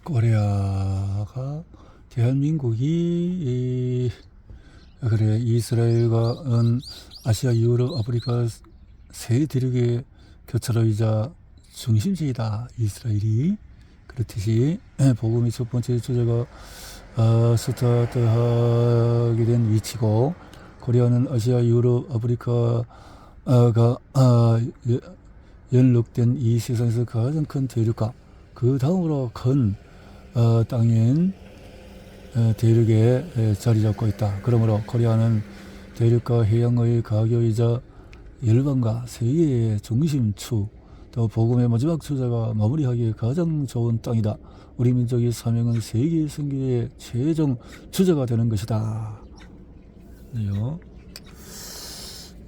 코리아가 대한민국이 그래 이스라엘과 아시아, 유럽, 아프리카 세 대륙의 교차로이자 중심지이다. 이스라엘이 그렇듯이 복음의 첫 번째 주제가 스타트하게 된 위치고, 코리아는 아시아, 유럽, 아프리카가 연록된 이 세상에서 가장 큰 대륙과 그 다음으로 큰 땅인 대륙에 자리 잡고 있다. 그러므로 코리아는 대륙과 해양의 가교이자 열방과 세계의 중심추, 또 복음의 마지막 주자가 마무리하기에 가장 좋은 땅이다. 우리 민족의 사명은 세계 선교의 최종 주자가 되는 것이다. 네요.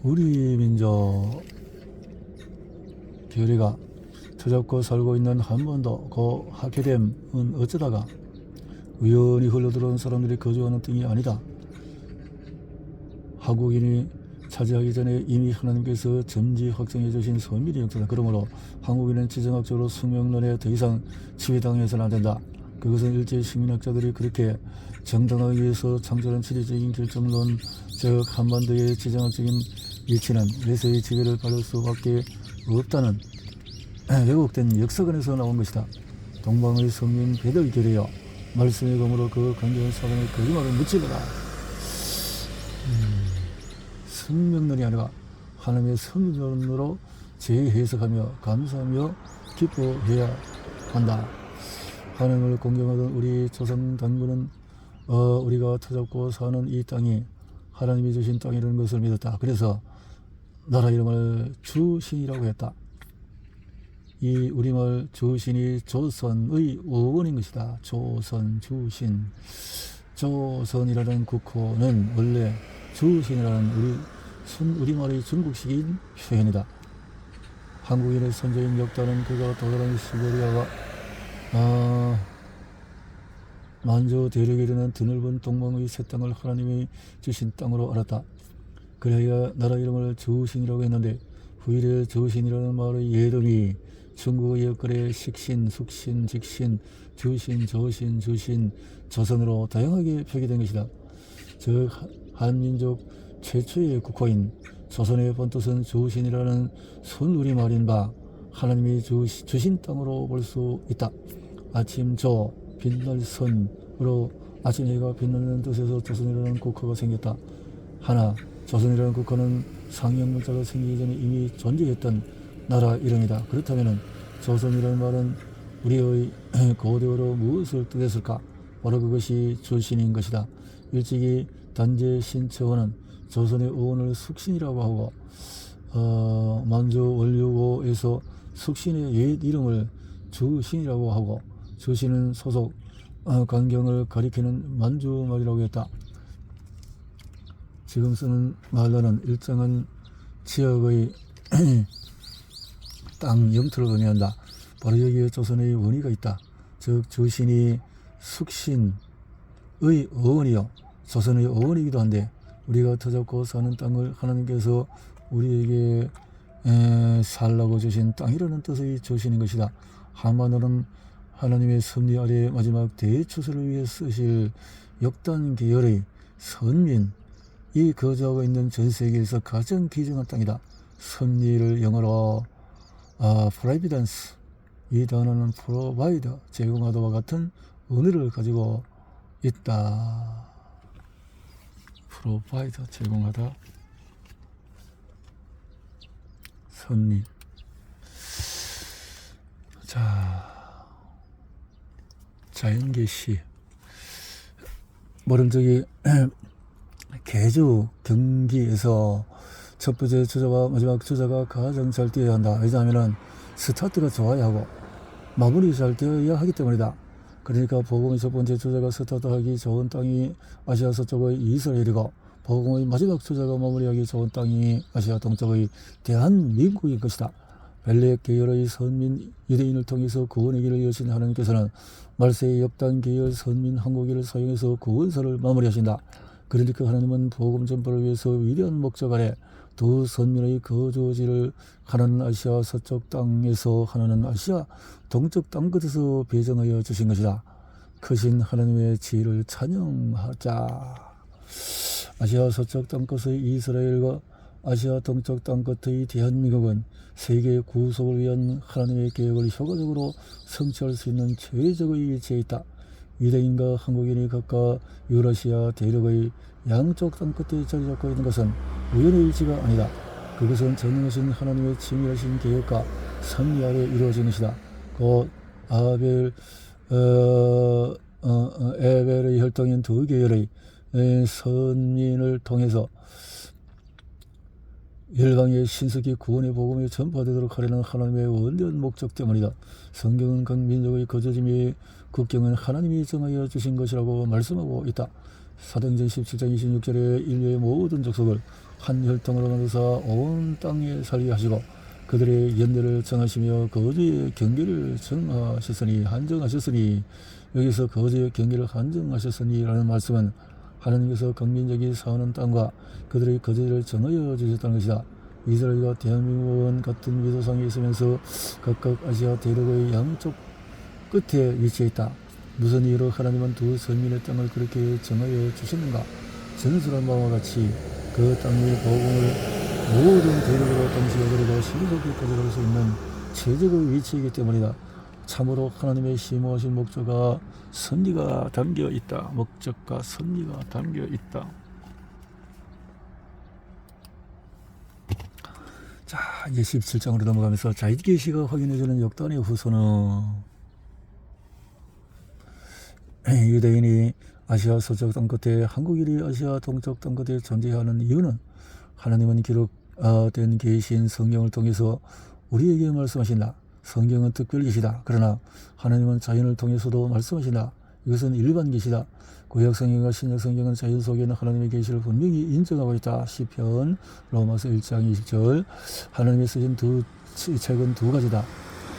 우리 민족 교리가 터잡고 살고 있는 한반도 그 하게됨은 어쩌다가 우연히 흘러들어온 사람들이 거주하는 땅이 아니다. 한국인이 차지하기 전에 이미 하나님께서 점지 확정해 주신 선밀의 역사다. 그러므로 한국인은 지정학적으로 숙명론에 더 이상 지배당해서는 안 된다. 그것은 일제 식민학자들이 그렇게 정당하기 위해서 창조한 지리적인 결정론, 즉 한반도의 지정학적인 위치는 외세의 지배를 받을 수밖에 없다는 왜곡된 역사관에서 나온 것이다. 동방의 성민 배들 교리여, 말씀의 검으로 그 강경한 사람의 거짓말을 무찌르라. 숙명론이 아니라 하나님의 선언론으로 재해석하며 감사하며 기뻐해야 한다. 하나님을 공경하던 우리 조상 단군은 우리가 터잡고 사는 이 땅이 하나님이 주신 땅이라는 것을 믿었다. 그래서 나라 이름을 주신이라고 했다. 이 우리말 주신이 조선의 어원인 것이다. 조선, 주신. 조선이라는 국호는 원래 주신이라는 우리말의 중국식인 표현이다. 한국인의 선조인 역다는 그가 도달한 시베리아가 만주 대륙에 이르는 드넓은 동방의 새 땅을 하나님이 주신 땅으로 알았다. 그래야 나라 이름을 주신이라고 했는데, 후일에 주신이라는 말의 예동이 중국의 역거래 식신, 숙신, 직신, 주신, 저신, 주신, 조선으로 다양하게 표기된 것이다. 즉 한민족 최초의 국호인 조선의 본뜻은 주신이라는 순우리말인 바 하나님이 주신 땅으로 볼 수 있다. 아침 조, 빛날 선으로 아침 해가 빛나는 뜻에서 조선이라는 국호가 생겼다. 하나, 조선이라는 국호는 상형문자가 생기기 전에 이미 존재했던 나라 이름이다. 그렇다면 조선이라는 말은 우리의 고대어로 무엇을 뜻했을까? 바로 그것이 주신인 것이다. 일찍이 단제 신처원은 조선의 어원을 숙신이라고 하고, 만주 원류고에서 숙신의 옛 이름을 주신이라고 하고, 주신은 소속 강경을 가리키는 만주말이라고 했다. 지금 쓰는 말로는 일정한 지역의 땅 영토를 의미한다. 바로 여기에 조선의 원의가 있다. 즉 주신이 숙신의 어원이요 조선의 어원이기도 한데, 우리가 터잡고 사는 땅을 하나님께서 우리에게 살라고 주신 땅이라는 뜻의 주신인 것이다. 한반도는 하나님의 섭리 아래 마지막 대추수를 위해 쓰실 역단 계열의 선민, 이 거주하고 있는 전 세계에서 가장 귀중한 땅이다. 섭리를 영어로 providence, 이 단어는 provide, 제공하다와 같은 의미를 가지고 있다. provide, 제공하다, 섭리. 자, 자연계시. 모름적이 개주 경기에서 첫 번째 주자와 마지막 주자가 가장 잘 뛰어야 한다. 왜냐하면 스타트가 좋아야 하고 마무리 잘 되어야 하기 때문이다. 그러니까 복음의 첫 번째 주자가 스타트하기 좋은 땅이 아시아 서쪽의 이스라엘이고, 복음의 마지막 주자가 마무리하기 좋은 땅이 아시아 동쪽의 대한민국일 것이다. 벨렉 계열의 선민 유대인을 통해서 구원의 길을 여신 하나님께서는 말세의 역단 계열 선민 한국인을 사용해서 구원사를 마무리하신다. 그러니까 하나님은 복음 전파를 위해서 위대한 목적 아래 두 선민의 거주지를 하나는 아시아 서쪽 땅에서 하나는 아시아 동쪽 땅 끝에서 배정하여 주신 것이다. 크신 하나님의 지혜를 찬양하자. 아시아 서쪽 땅 끝의 이스라엘과 아시아 동쪽 땅 끝의 대한민국은 세계 구속을 위한 하나님의 계획을 효과적으로 성취할 수 있는 최적의 위치에 있다. 유대인과 한국인이 각각 유라시아 대륙의 양쪽 땅 끝에 자리 잡고 있는 것은 우연의 일치가 아니다. 그것은 전능하신 하나님의 치밀하신 계획과 섭리 아래 이루어진 것이다. 곧 에벨의 혈통인 두 계열의 선민을 통해서 열방의 신속히 구원의 복음이 전파되도록 하려는 하나님의 원대한 목적 때문이다. 성경은 각 민족의 거주지미 국경은 하나님이 정하여 주신 것이라고 말씀하고 있다. 사도행전 17장 26절에 인류의 모든 족속을 한 혈통으로 만드사 온 땅에 살게 하시고 그들의 연대를 정하시며 거주의 경계를 정하셨으니 한정하셨으니, 여기서 거주의 경계를 한정하셨으니 라는 말씀은 하나님께서 각 민족이 사는 땅과 그들의 거주지를 정하여 주셨다는 것이다. 이스라엘과 대한민국은 같은 미도상에 있으면서 각각 아시아 대륙의 양쪽 끝에 위치해 있다. 무슨 이유로 하나님은 두 선민의 땅을 그렇게 정하여 주셨는가? 전설한 바와 같이 그 땅의 복음을 모든 대륙으로 동시에 그리고 신속히 가져갈 수 있는 최적의 위치이기 때문이다. 참으로 하나님의 심오하신 목적과 섭리가 담겨 있다. 목적과 섭리가 담겨 있다. 자, 이제 17장으로 넘어가면서 자이드게시가 확인해주는 역단의 후손은 유대인이 아시아 서쪽 땅끝에 한국인이 아시아 동쪽 땅끝에 존재하는 이유는 하나님은 기록된 계시인 성경을 통해서 우리에게 말씀하신다. 성경은 특별 계시다. 그러나 하나님은 자연을 통해서도 말씀하신다. 이것은 일반 계시다. 구약 성경과 신약 성경은 자연 속에 있는 하나님의 계시를 분명히 인정하고 있다. 시편 로마서 1장 20절. 하나님이 쓰신 책은 두 가지다.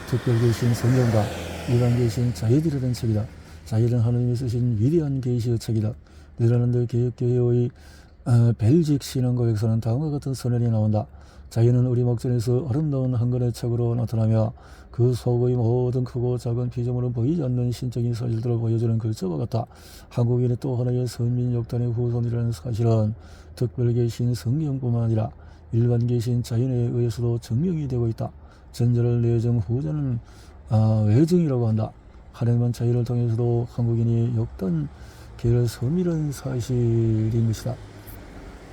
특별 계시인 성경과 일반 계시인 자연이라는 책이다. 자연은 하나님이 쓰신 위대한 계시의 책이다. 네덜란드 개혁교회의 벨직 신앙고백서는 다음과 같은 선언이 나온다. 자연은 우리 목전에서 아름다운 한 권의 책으로 나타나며 그 속의 모든 크고 작은 피조물은 보이지 않는 신적인 사실들을 보여주는 글자와 같다. 한국인이 또 하나의 선민 역단의 후손이라는 사실은 특별 계신 성경뿐만 아니라 일반 계신 자연에 의해서도 증명이 되고 있다. 전자를 내정, 후자는 외정이라고 한다. 하나님은 자연을 통해서도 한국인이 역단 계를 섬이라는 사실인 것이다.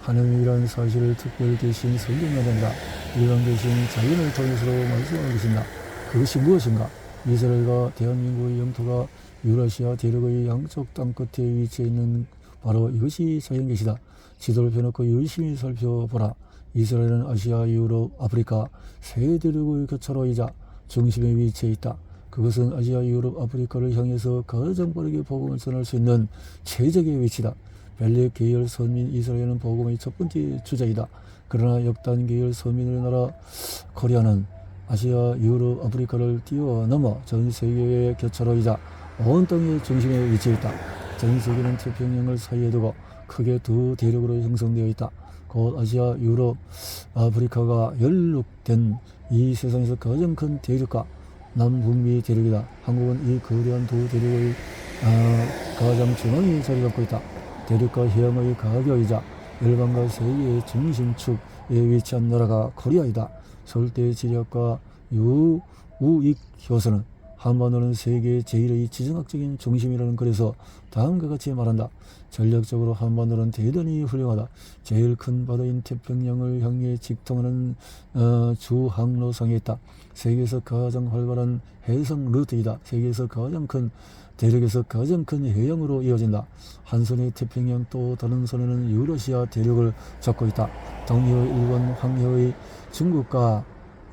하나님이라는 사실을 특별 계신 성경이란다. 일반 계신 자연을 통해서도 말씀하고 계신다. 그것이 무엇인가? 이스라엘과 대한민국의 영토가 유라시아 대륙의 양쪽 땅 끝에 위치해 있는 바로 이것이 자연 계시다. 지도를 펴놓고 열심히 살펴보라. 이스라엘은 아시아, 유럽, 아프리카 세 대륙의 교차로이자 중심에 위치해 있다. 그것은 아시아, 유럽, 아프리카를 향해서 가장 빠르게 복음을 전할 수 있는 최적의 위치다. 벨렉 계열 선민 이스라엘은 복음의 첫 번째 주자이다. 그러나 역단 계열 선민의 나라 코리아는 아시아, 유럽, 아프리카를 뛰어넘어 전 세계의 교차로이자 온 땅의 중심에 위치해 있다. 전 세계는 태평양을 사이에 두고 크게 두 대륙으로 형성되어 있다. 곧 아시아, 유럽, 아프리카가 연륙된 이 세상에서 가장 큰 대륙과 남북미 대륙이다. 한국은 이 거대한 두 대륙의 가장 중앙에 자리 잡고 있다. 대륙과 해양의 가교이자 열방과 세계의 중심축에 위치한 나라가 코리아이다. 절대 지리학과 우익 교수는 한반도는 세계 제1의 지정학적인 중심이라는 글에서 다음과 같이 말한다. 전략적으로 한반도는 대단히 훌륭하다. 제일 큰 바다인 태평양을 향해 직통하는 주 항로상에 있다. 세계에서 가장 활발한 해상 루트이다. 세계에서 가장 큰 대륙에서 가장 큰 해양으로 이어진다. 한 손에 태평양, 또 다른 손에는 유러시아 대륙을 잡고 있다. 동해의 일본, 황해의 중국과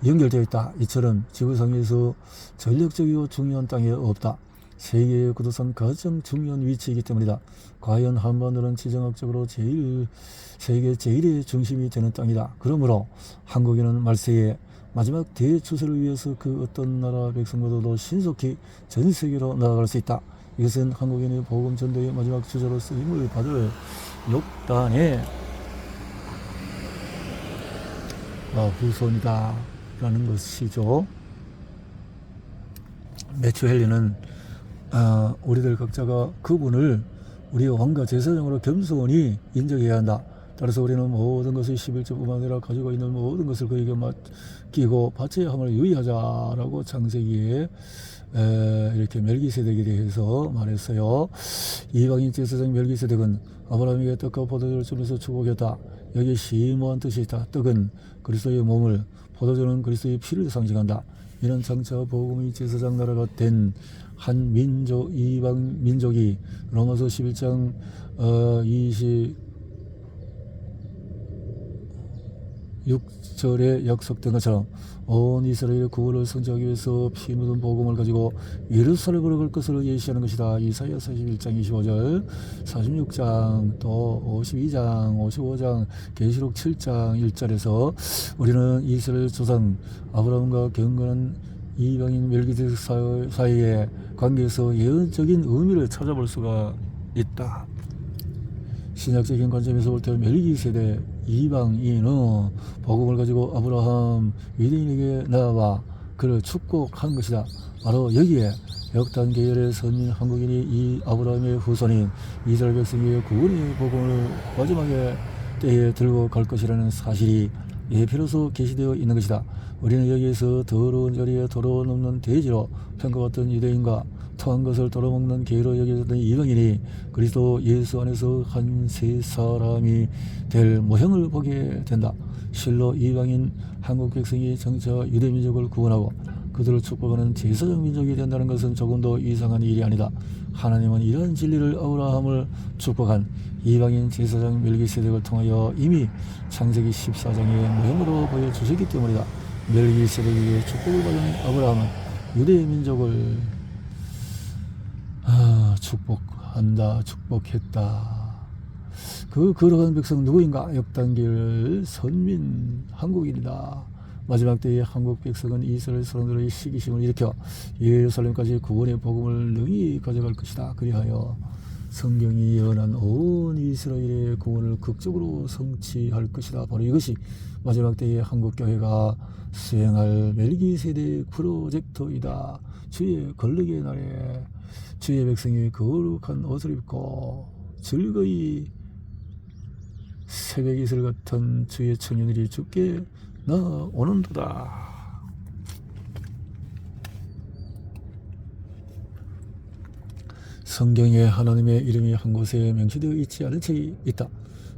연결되어 있다. 이처럼 지구상에서 전략적이고 중요한 땅이 없다. 세계의 구도상 가장 중요한 위치이기 때문이다. 과연 한반도는 지정학적으로 세계 제1의 중심이 되는 땅이다. 그러므로 한국인은 말세에 마지막 대추세를 위해서 그 어떤 나라 백성보다도 신속히 전 세계로 나아갈 수 있다. 이것은 한국인의 복음 전도의 마지막 주자로 쓰임을 받을 역단의 후손이다 라는 것이죠. 매튜 헨리는 우리들 각자가 그분을 우리의 왕과 제사장으로 겸손히 인정해야 한다. 따라서 우리는 모든 것을 11조뿐만 아니라 가지고 있는 모든 것을 그에게 맡기고 바쳐야 함을 유의하자라고 창세기에 이렇게 멜기세덱에 대해서 말했어요. 이방인 제사장 멜기세덱은 아브라함에게 떡과 포도주를 주면서 축복했다. 여기에 심오한 뜻이 있다. 떡은 그리스도의 몸을, 포도주는 그리스도의 피를 상징한다. 이는 장차 복음의 제사장 나라가 된 한 민족, 이방 민족이 로마서 11장 26절에 약속된 것처럼 온 이스라엘의 구원을 성취하기 위해서 피 묻은 복음을 가지고 예루살렘으로 갈 것을 예시하는 것이다. 이사야 41장 25절, 46장, 또 52장, 55장, 계시록 7장 1절에서 우리는 이스라엘 조상 아브라함과 경건한 이방인 멜기세덱 사이의 관계에서 예언적인 의미를 찾아볼 수가 있다. 신약적인 관점에서 볼 때 멜기세덱 이방인은 복음을 가지고 아브라함 유대인에게 나아와 그를 축복한 것이다. 바로 여기에 역단 계열의 선민 한국인이 이 아브라함의 후손인 이스라엘 백성의 구원의 복음을 마지막에 때에 들고 갈 것이라는 사실이 예표로서 계시되어 있는 것이다. 우리는 여기에서 더러운 자리에 더러운 없는 돼지로 평가받던 유대인과 토한 것을 돌아먹는 개로 여겨졌던 이방인이 그리스도 예수 안에서 한 세 사람이 될 모형을 보게 된다. 실로 이방인 한국 백성이 정차 유대민족을 구원하고 그들을 축복하는 제사장 민족이 된다는 것은 조금도 이상한 일이 아니다. 하나님은 이러한 진리를 아브라함을 축복한 이방인 제사장 멜기세덱을 통하여 이미 창세기 14장의 모형으로 보여주셨기 때문이다. 멜기세덱에게 축복을 받은 아브라함은 유대 민족을 축복한다, 축복했다. 그 거룩한 백성 누구인가? 역단계열 선민 한국인이다. 마지막 때에 한국 백성은 이스라엘 사람들의 시기심을 일으켜 예루살렘까지 구원의 복음을 능히 가져갈 것이다. 그리하여 성경이 예언한 온 이스라엘의 구원을 극적으로 성취할 것이다. 바로 이것이 마지막 때에 한국교회가 수행할 멜기세덱 프로젝트이다. 주의 권력의 날에 주의 백성이 거룩한 옷을 입고 즐거이 새벽 이슬 같은 주의 청년들이 주께 나오는도다. 성경에 하나님의 이름이 한 곳에 명시되어 있지 않은 책이 있다.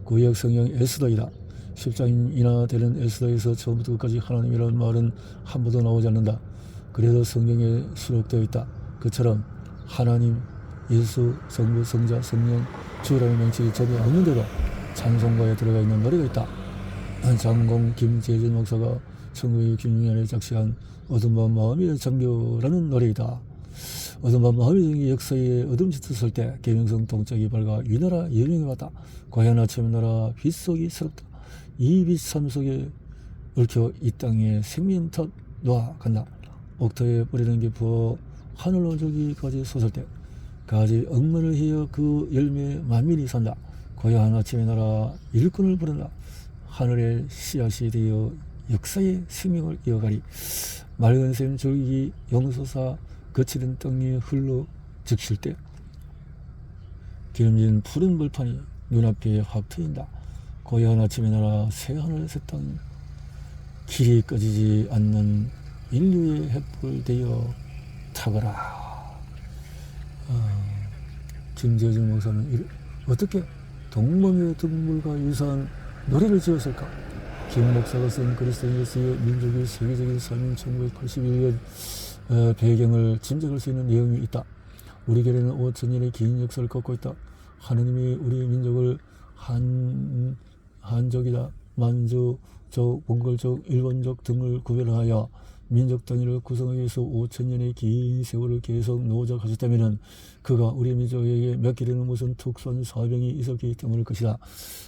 구약 성경 에스더이다. 10장이나 되는 에스더에서 처음부터 끝까지 하나님이라는 말은 한 번도 나오지 않는다. 그래도 성경에 수록되어 있다. 그처럼 하나님, 예수, 성부, 성자, 성령, 주라는 명칭이 전혀 없는데도 찬송가에 들어가 있는 노래가 있다. 장공 김재준 목사가 1966년에 작시한 어둠 밤 마음이 잠겨라는 노래이다. 어둠 밤 마음이 역사에 어둠 짙었을 때 계명성 동짝이 밝아 위나라 여명해왔다. 과연 아침 나라 빛속이 새롭다. 이 빛 삶 속에 얽혀 이 땅에 생명터 놓아간다. 옥토에 뿌리는 게 부어 하늘로 저기까지 솟을 때 가지 억만을 헤어 그 열매 만민이 산다. 고요한 아침의 나라 일꾼을 부른다. 하늘의 씨앗이 되어 역사의 생명을 이어가리. 맑은 샘 줄기 용솟아 거칠은 땅에 흘러 적실 때 기름진 푸른 벌판이 눈앞에 확 트인다. 고요한 아침의 나라 새하늘 새땅 길이 꺼지지 않는 인류의 햇불 되어 타거라. 김재준 목사는 어떻게 동방의 동물과 유사한 노래를 지었을까? 김 목사가 쓴 그리스도 예수의 민족의 세계적인 삶인 1981년 배경을 짐작할 수 있는 내용이 있다. 우리 교회는 5,000년의 긴 역사를 갖고 있다. 하느님이 우리 민족을 한족이다, 만주족, 몽골족, 일본족 등을 구별하여 민족 단위를 구성하기 위해서 5,000년의 긴 세월을 계속 노력하셨다면 그가 우리 민족에게 맡기려는 무슨 특수한 사명이 있었기 때문일 것이다.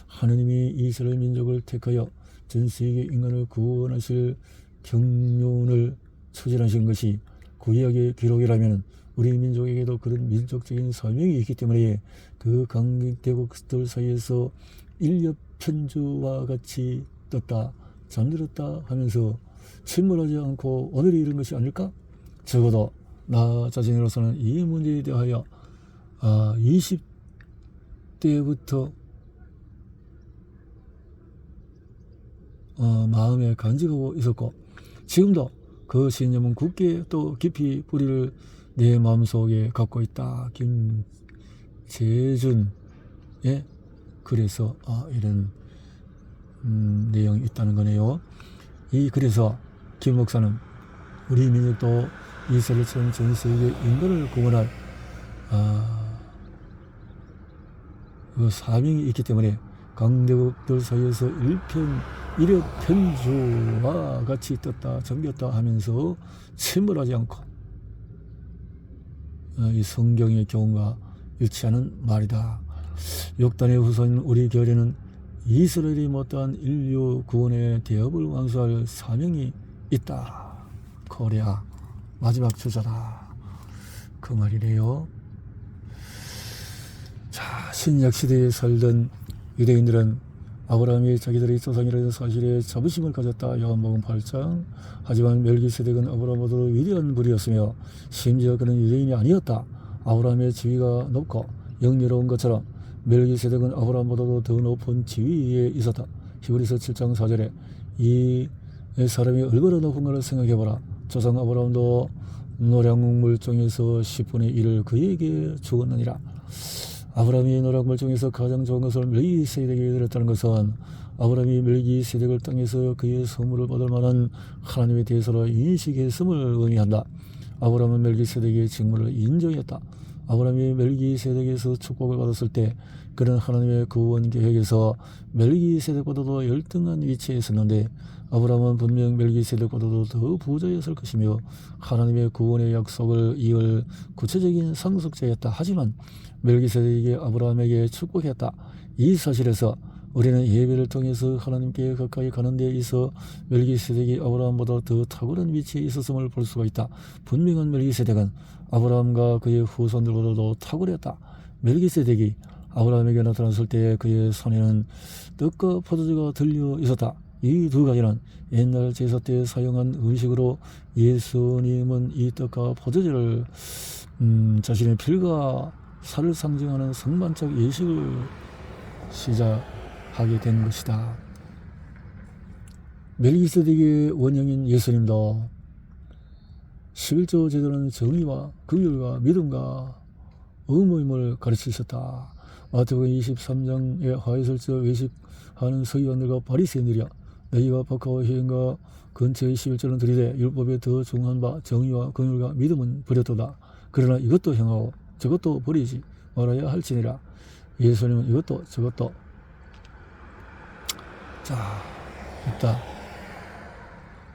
하느님이 이스라엘 민족을 택하여 전 세계 인간을 구원하실 경륜을 추진하신 것이 구약의 기록이라면 우리 민족에게도 그런 민족적인 사명이 있기 때문에 그 강대국들 사이에서 인력 편주와 같이 떴다 잠들었다 하면서 침몰하지 않고 오늘이 이런 것이 아닐까? 적어도 나 자신으로서는 이 문제에 대하여 20대부터 마음에 간직하고 있었고 지금도 그 신념은 굳게 또 깊이 뿌리를 내 마음속에 갖고 있다. 김재준 그래서 이런 내용이 있다는 거네요. 그래서 김 목사는 우리 민족도 이스라엘처럼 전 세계 인간을 구원할 그 사명이 있기 때문에 강대국들 사이에서 이력 편주와 같이 떴다 잠겼다 하면서 침몰하지 않고 이 성경의 교훈과 일치하는 말이다. 욕단의 후손인 우리 교회는 이스라엘이 못다한 인류 구원의 대업을 완수할 사명이 있다. 코리아 마지막 주자다. 그 말이래요. 자, 신약 시대에 살던 유대인들은 아브라함이 자기들의 조상이라는 사실에 자부심을 가졌다. 요한복음 8장. 하지만 멜기세덱은 아브라함보다도 위대한 분이었으며 심지어 그는 유대인이 아니었다. 아브라함의 지위가 높고 영예로운 것처럼 멜기세덱은 아브라함보다도 더 높은 지위에 있었다. 히브리서 7장 4절에 이 사람이 얼마나 높은 것을 생각해보라. 조상 아브라함도 노략물 중에서 10분의 1을 그에게 주었느니라. 아브라함이 노략물 중에서 가장 좋은 것을 멜기세덱에게 드렸다는 것은 아브라함이 멜기세덱을 땅에서 그의 선물을 받을 만한 하나님의 대소로 인식했음을 의미한다. 아브라함은 멜기세덱의 직무를 인정했다. 아브라함이 멜기세덱에서 축복을 받았을 때 그는 하나님의 구원 계획에서 멜기세덱보다도 열등한 위치에 있었는데 아브라함은 분명 멜기세덱보다도 더 부자였을 것이며 하나님의 구원의 약속을 이을 구체적인 상속자였다. 하지만 멜기세덱이 아브라함에게 축복했다. 이 사실에서 우리는 예배를 통해서 하나님께 가까이 가는 데 있어 멜기세덱이 아브라함보다 더 탁월한 위치에 있었음을 볼 수가 있다. 분명한 멜기세덱은 아브라함과 그의 후손들보다도 탁월했다. 멜기세덱이 아브라함에게 나타났을 때 그의 손에는 떡과 포도주가 들려 있었다. 이 두 가지는 옛날 제사 때 사용한 음식으로 예수님은 이 떡과 포도주를 자신의 필과 살을 상징하는 성만적 예식을 시작하게 된 것이다. 멜기세덱의 원형인 예수님도 11조 제도는 정의와 긍휼과 믿음과 의무임을 가르치셨다. 마태복음 23장에 화해설자 외식하는 서기관들과 바리새인들이야 너희가 박하와 희행과 근처의 11조는 들이되 율법에 더 중한 바 정의와 긍휼과 믿음은 버렸도다. 그러나 이것도 행하고 저것도 버리지 말아야 할지니라. 예수님은 이것도 저것도 있다.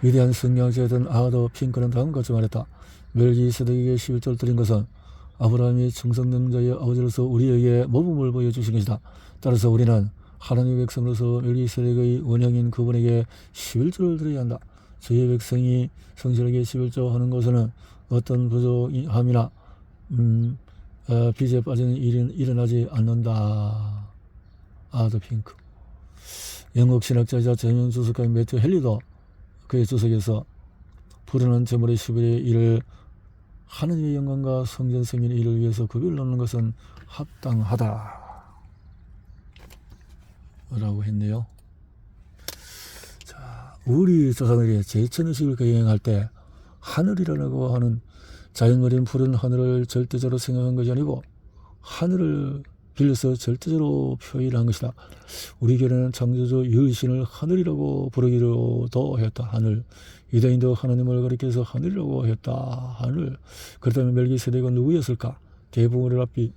위대한 성경제였던 아더 핑크는 다음과 같이 말했다. 멜기세덱에게 11조를 드린 것은 아브라함이 청성능자의 아버지로서 우리에게 모범을 보여주신 것이다. 따라서 우리는 하나님의 백성으로서 멜기세덱의 원형인 그분에게 11조를 드려야 한다. 저의 백성이 성실하게 11조 하는 것은 어떤 부족함이나 빚에 빠지는 일은 일어나지 않는다. 아더 핑크. 영국 신학자이자 전형 주석가인 매튜 헨리도 그의 주석에서 부르는 제물의 10일의 일을 하느님의 영광과 성전 성인의 일을 위해서 급여를 놓는 것은 합당하다 라고 했네요. 자, 우리 조상들이 제천의식을 거행할 때 하늘이라고 하는 자연물인 푸른 하늘을 절대적으로 생각한 것이 아니고 하늘을 빌려서 절대적으로 표현한 것이다. 우리 교회는 창조주 여신을 하늘이라고 부르기로도 했다. 하늘. 유대인도 하나님을 가리켜서 하늘이라고 했다. 하늘. 그렇다면 멜기세덱은 누구였을까? 대부분의 랍비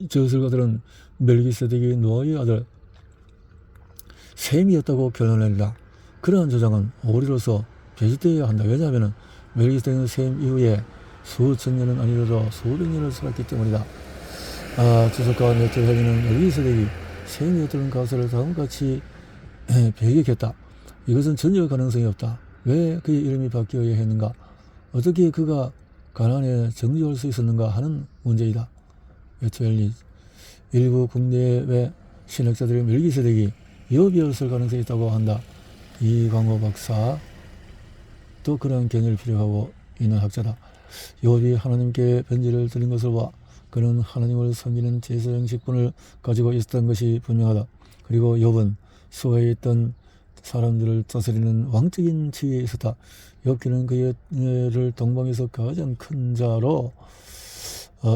저술가들은 멜기세덱이 노아의 아들 셈이었다고 결론낸다. 그러한 주장은 오리로서 배제되어야 한다. 왜냐하면 멜기세덱은 셈 이후에 수천 년은 아니라도 수백 년을 살았기 때문이다. 주석가와 매튜 헨리는 멜기세덱이 셈이었다는 가설을 다음같이 배격했다. 이것은 전혀 가능성이 없다. 왜 그의 이름이 바뀌어야 했는가? 어떻게 그가 가나안에 정주할 수 있었는가 하는 문제이다. 여쭤열리 일부 국내외 신학자들의 멜기세덱이 여비였을 가능성이 있다고 한다. 이광호 박사 또 그런 견해를 필요하고 있는 학자다. 욥이 하나님께 편지를 드린 것을 봐 그는 하나님을 섬기는 제사 형식분을 가지고 있었던 것이 분명하다. 그리고 욥은 수하에 있던 사람들을 다스리는 왕적인 지위에 있었다. 욥기는 그의 동방에서 가장 큰 자로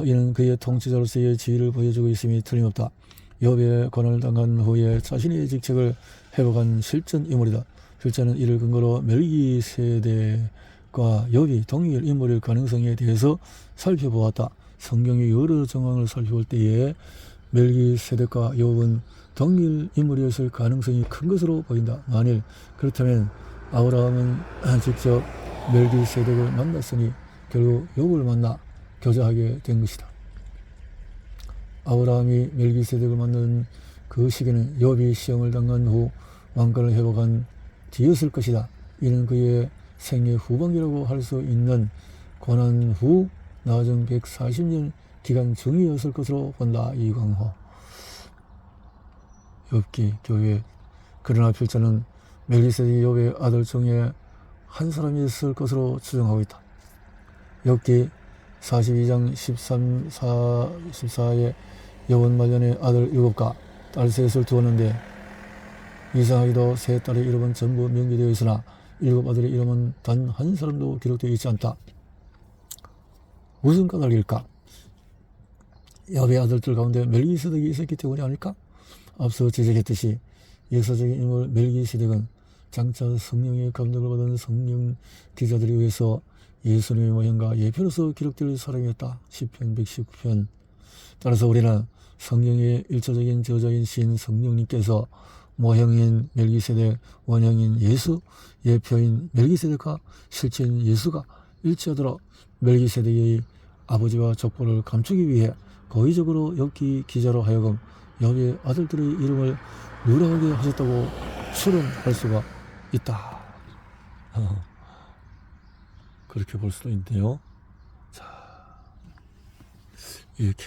이는 그의 통치자로서의 지위를 보여주고 있음이 틀림없다. 욥의 고난을 당한 후에 자신의 직책을 회복한 실전 인물이다. 필자는 이를 근거로 멜기세덱과 욥이 동일 인물일 가능성에 대해서 살펴보았다. 성경의 여러 정황을 살펴볼 때에 멜기세덱과 욥은 동일 인물이었을 가능성이 큰 것으로 보인다. 만일 그렇다면 아브라함은 직접 멜기세덱을 만났으니 결국 욥을 만나 교제하게 된 것이다. 아브라함이 멜기세덱을 만난 그 시기는 욥이 시험을 당한 후 왕권을 회복한 뒤였을 것이다. 이는 그의 생애 후반기라고 할 수 있는 고난 후 나중 140년 기간 중이었을 것으로 본다. 이광호 욥기 교회. 그러나 필자는 멜기세덱이 욥의 아들 중에 한 사람이었을 것으로 추정하고 있다. 욥기 42장 14에 욥은 말년에 아들 7과 딸 3을 두었는데 이상하게도 세 딸의 이름은 전부 명기되어 있으나 7 아들의 이름은 단 한 사람도 기록되어 있지 않다. 무슨 까닭일까? 욥의 아들들 가운데 멜기세덱이 있었기 때문이 아닐까? 앞서 지적했듯이 역사적인 인물 멜기세덱은 장차 성령의 감동을 받은 성령 기자들에 의해서 예수님의 모형과 예표로서 기록될 사람이었다. 시편 119편. 따라서 우리는 성경의 일차적인 저자인 신 성령님께서 모형인 멜기세덱, 원형인 예수, 예표인 멜기세덱과 실체인 예수가 일치하도록 멜기세덱의 아버지와 족보를 감추기 위해 고의적으로 욥기 기자로 하여금 욥의 아들들의 이름을 누락하게 하셨다고 추론할 수가 있다. 그렇게 볼 수도 있네요. 자, 이렇게